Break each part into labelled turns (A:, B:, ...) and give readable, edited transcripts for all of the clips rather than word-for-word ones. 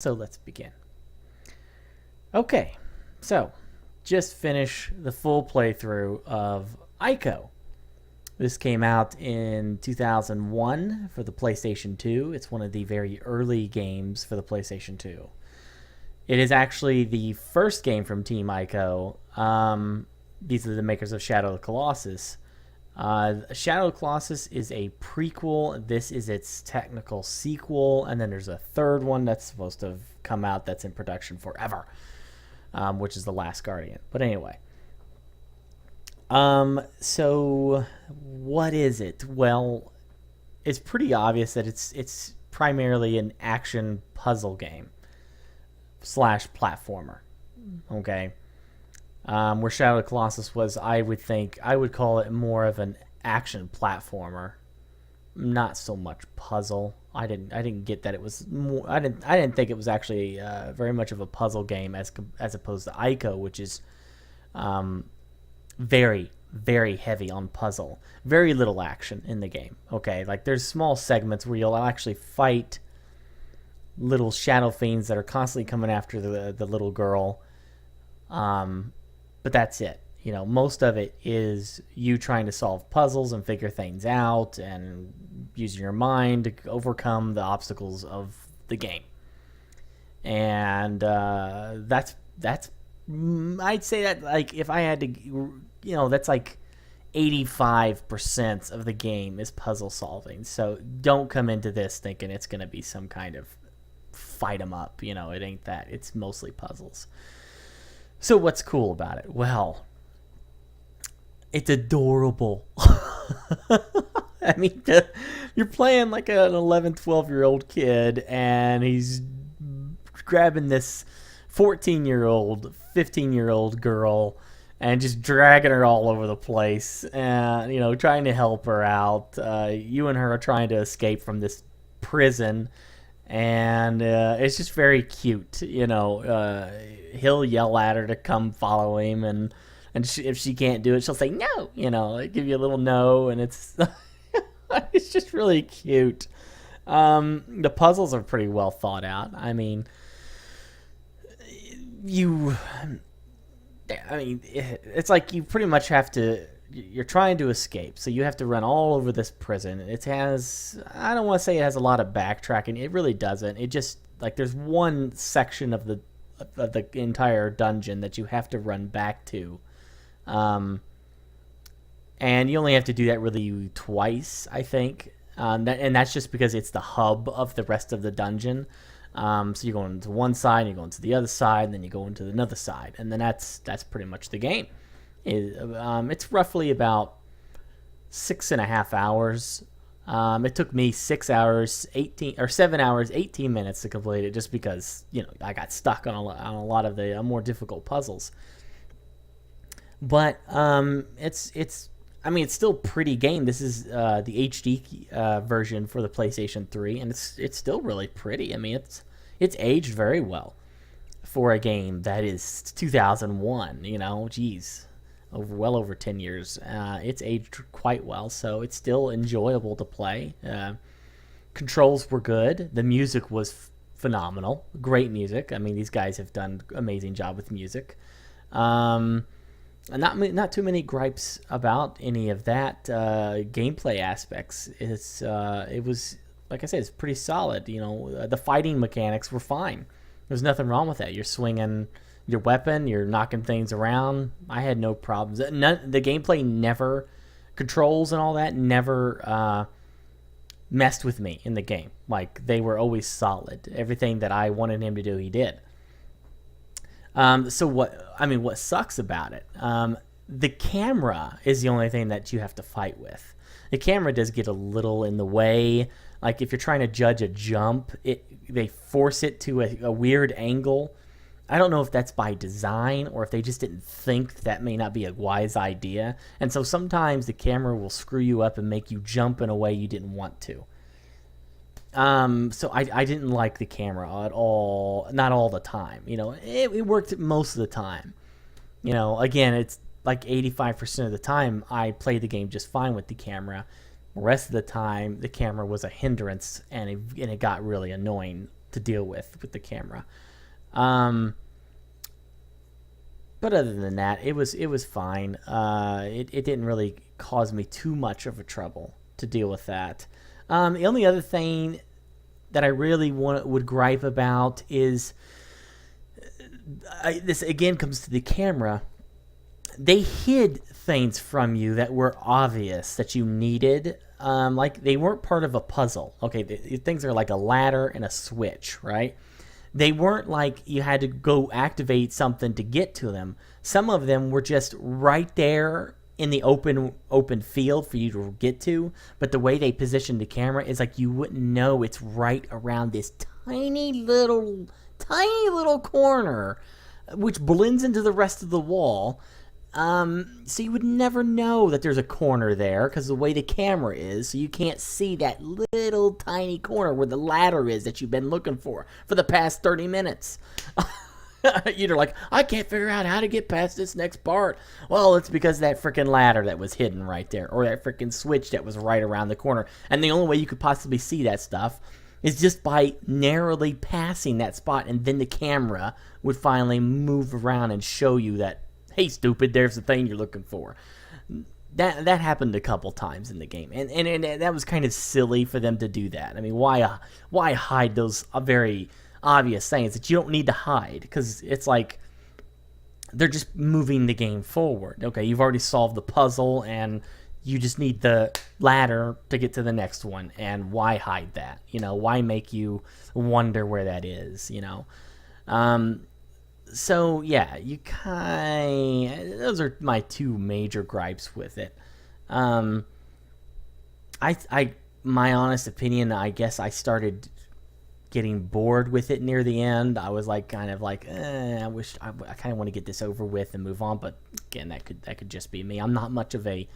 A: So let's begin. Okay, so just finished the full playthrough of Ico. This came out in 2001 for the PlayStation 2. It's one of the very early games for the PlayStation 2. It is actually the first game from Team Ico. These are the makers of Shadow of the Colossus. Shadow of the Colossus is a prequel. This is its technical sequel, and then there's a third one that's supposed to have come out that's in production forever, which is The Last Guardian. But anyway, so what is it? Well, it's pretty obvious that it's primarily an action puzzle game slash platformer. Okay. Where Shadow of the Colossus was, I would call it more of an action platformer, not so much puzzle. I didn't get that it was more. I didn't think it was actually very much of a puzzle game as opposed to Ico, which is very very heavy on puzzle. Very little action in the game. Okay, like there's small segments where you'll actually fight little shadow fiends that are constantly coming after the little girl. But that's it. You know, most of it is you trying to solve puzzles and figure things out and using your mind to overcome the obstacles of the game. And that's I'd say that, like, if I had to, that's like 85% of the game is puzzle solving. So don't come into this thinking it's going to be some kind of fight 'em up. It ain't that. It's mostly puzzles. So what's cool about it? Well, it's adorable. I mean, you're playing like an 11, 12-year-old kid, and he's grabbing this 14-year-old, 15-year-old girl and just dragging her all over the place and, trying to help her out. You and her are trying to escape from this prison. And it's just very cute, he'll yell at her to come follow him, and if she can't do it, she'll say no, give you a little no, and it's it's just really cute. The puzzles are pretty well thought out. I mean, it's like you pretty much have to. You're trying to escape, so you have to run all over this prison. It has, I don't want to say it has a lot of backtracking. It really doesn't. It just, like, there's one section of the entire dungeon that you have to run back to. And you only have to do that really twice, I think. And that's just because it's the hub of the rest of the dungeon. So you're going to one side, you're going to the other side, and then you go into another side. And then that's pretty much the game. It's roughly about 6.5 hours. It took me 7 hours, 18 minutes to complete it, just because I got stuck on a lot of the more difficult puzzles. But it's still a pretty game. This is the HD version for the PlayStation 3, and it's still really pretty. I mean, it's aged very well for a game that is 2001. Geez. Well over 10 years. It's aged quite well, so it's still enjoyable to play. Controls were good. The music was phenomenal. Great music. I mean, these guys have done an amazing job with music. Not too many gripes about any of that. Gameplay aspects. It was, like I said, it's pretty solid. The fighting mechanics were fine. There's nothing wrong with that. You're swinging your weapon, you're knocking things around. I had no problems. The gameplay never, controls and all that never messed with me in the game. Like, they were always solid. Everything that I wanted him to do, he did. So what sucks about it? The camera is the only thing that you have to fight with. The camera does get a little in the way. Like, if you're trying to judge a jump, they force it to a weird angle. I don't know if that's by design or if they just didn't think that may not be a wise idea. And so sometimes the camera will screw you up and make you jump in a way you didn't want to. So I didn't like the camera at all. Not all the time. It worked most of the time. Again, it's like 85% of the time I played the game just fine with the camera. The rest of the time, the camera was a hindrance, and it got really annoying to to deal with the camera. But other than that, it was fine. It didn't really cause me too much of a trouble to deal with that. The only other thing that I really would gripe about is this again comes to the camera. They hid things from you that were obvious that you needed. Like they weren't part of a puzzle. Okay, things are like a ladder and a switch, right? They weren't like you had to go activate something to get to them. Some of them were just right there in the open field for you to get to, but the way they positioned the camera is like you wouldn't know it's right around this tiny little corner, which blends into the rest of the wall. So you would never know that there's a corner there because the way the camera is, so you can't see that little tiny corner where the ladder is that you've been looking for the past 30 minutes. You're like, I can't figure out how to get past this next part. Well, it's because of that freaking ladder that was hidden right there, or that freaking switch that was right around the corner. And the only way you could possibly see that stuff is just by narrowly passing that spot, and then the camera would finally move around and show you that, hey, stupid, there's the thing you're looking for. That happened a couple times in the game, and that was kind of silly for them to do that. I mean, why hide those very obvious things that you don't need to hide? Because it's like they're just moving the game forward. Okay, you've already solved the puzzle, and you just need the ladder to get to the next one. And why hide that? Why make you wonder where that is? So yeah, those are my two major gripes with it. My honest opinion, I guess I started getting bored with it near the end. I was like, I kind of want to get this over with and move on. But again, that could just be me. I'm not much of a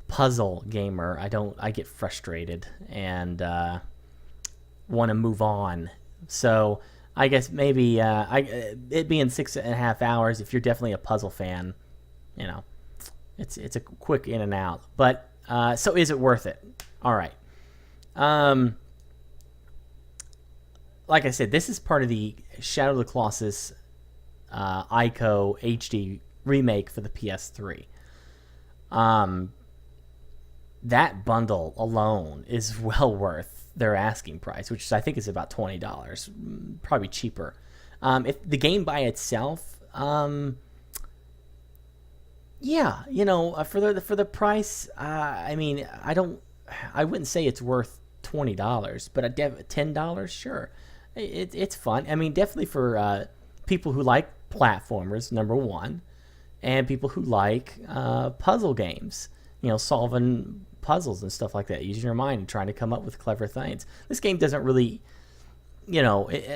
A: puzzle gamer. I get frustrated and want to move on. So I guess maybe it being 6.5 hours, if you're definitely a puzzle fan, it's a quick in and out. But so is it worth it? All right. Like I said, this is part of the Shadow of the Colossus Ico HD remake for the PS3. That bundle alone is well worth their asking price, which I think is about $20, probably cheaper. If the game by itself, for the price, I mean, I wouldn't say it's worth $20, but $10, sure, it's fun. I mean, definitely for people who like platformers, number one, and people who like puzzle games, solving puzzles and stuff like that, using your mind and trying to come up with clever things. This game doesn't really,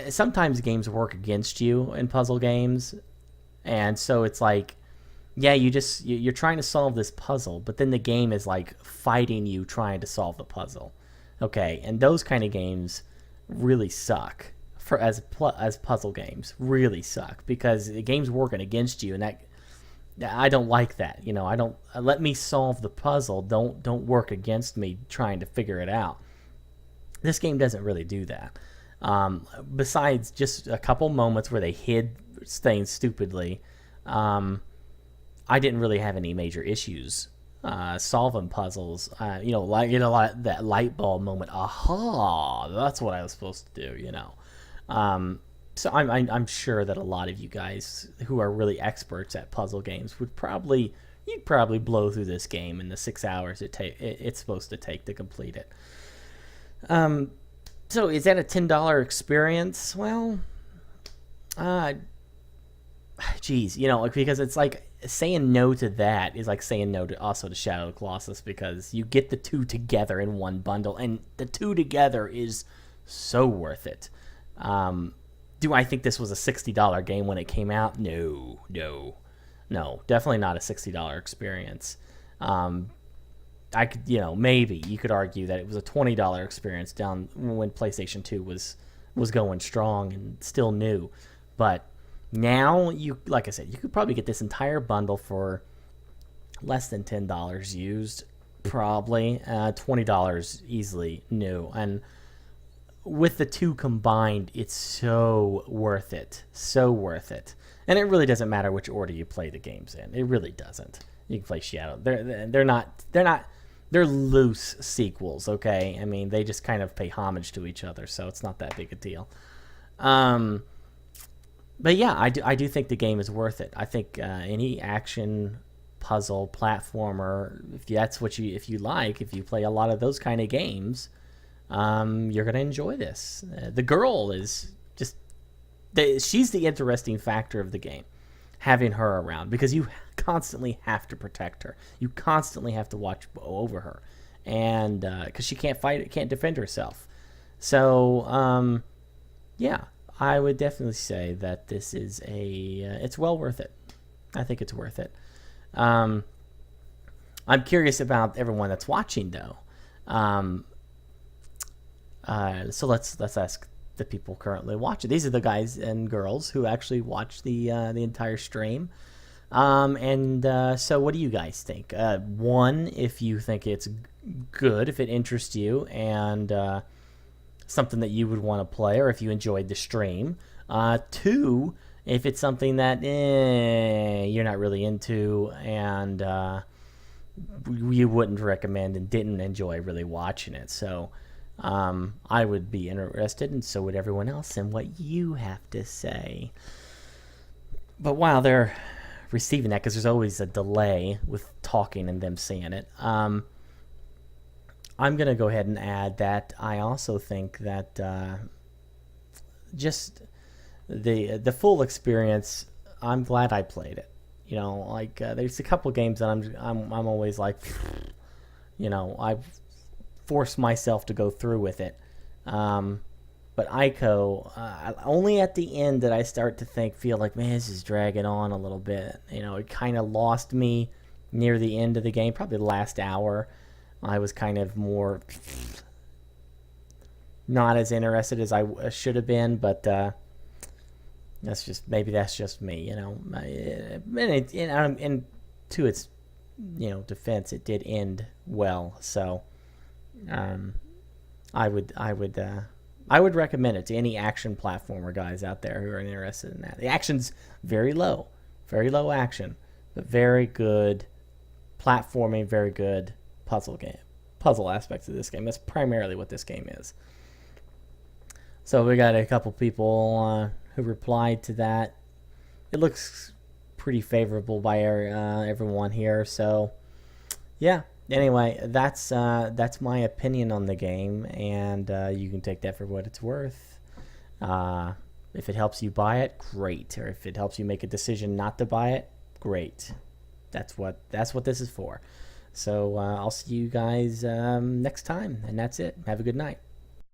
A: sometimes games work against you in puzzle games, and so it's like, yeah, you're trying to solve this puzzle, but then the game is like fighting you trying to solve the puzzle. Okay, and those kind of games really suck as puzzle games. Really suck because the game's working against you, and that I don't like that. I don't let me solve the puzzle. Don't work against me trying to figure it out. This game doesn't really do that. Besides just a couple moments where they hid things stupidly, I didn't really have any major issues solving puzzles. That light bulb moment. Aha! That's what I was supposed to do. So I'm sure that a lot of you guys who are really experts at puzzle games you'd probably blow through this game in the 6 hours it's supposed to take to complete it. So is that a $10 experience? Well, because it's like saying no to that is like saying no to also to Shadow of the Colossus, because you get the two together in one bundle, and the two together is so worth it. Do I think this was a $60 game when it came out? No, definitely not a $60 experience. I could, maybe you could argue that it was a $20 experience down when PlayStation 2 was going strong and still new. But now, like I said, you could probably get this entire bundle for less than $10 used, probably $20 easily new. And with the two combined, it's so worth it. So worth it. And it really doesn't matter which order you play the games in. It really doesn't. You can play Shadow. They're loose sequels, okay? I mean, they just kind of pay homage to each other, so it's not that big a deal. But yeah, I do think the game is worth it. I think any action puzzle platformer, if you play a lot of those kind of games, you're gonna enjoy this. The girl is just she's the interesting factor of the game, having her around, because you constantly have to protect her. You constantly have to watch over her, and because she can't defend herself. So yeah, I would definitely say that this is it's well worth it. I think it's worth it. I'm curious about everyone that's watching, though. So let's ask the people currently watching. These are the guys and girls who actually watch the entire stream. So what do you guys think? One, if you think it's good, if it interests you, and something that you would want to play, or if you enjoyed the stream. Two, if it's something that you're not really into, and you wouldn't recommend and didn't enjoy really watching it. So I would be interested, and so would everyone else, in what you have to say. But while they're receiving that, because there's always a delay with talking and them seeing it, I'm going to go ahead and add that I also think that just the full experience, I'm glad I played it. You know, like there's a couple games that I'm always like, you know, I've forced myself to go through with it. But Ico, only at the end did I start to feel like, man, this is dragging on a little bit. You know, it kind of lost me near the end of the game, probably the last hour. I was kind of more not as interested as I should have been, but that's just me, you know. And to its defense, it did end well, so I would recommend it to any action platformer guys out there who are interested in that. The action's very low action, but very good platforming, very good puzzle aspects of this game. That's primarily what this game is. So we got a couple people who replied to that. It looks pretty favorable by everyone here. So yeah. Anyway, that's my opinion on the game, and you can take that for what it's worth. If it helps you buy it, great. Or if it helps you make a decision not to buy it, great. That's what this is for. So I'll see you guys next time, and that's it. Have a good night.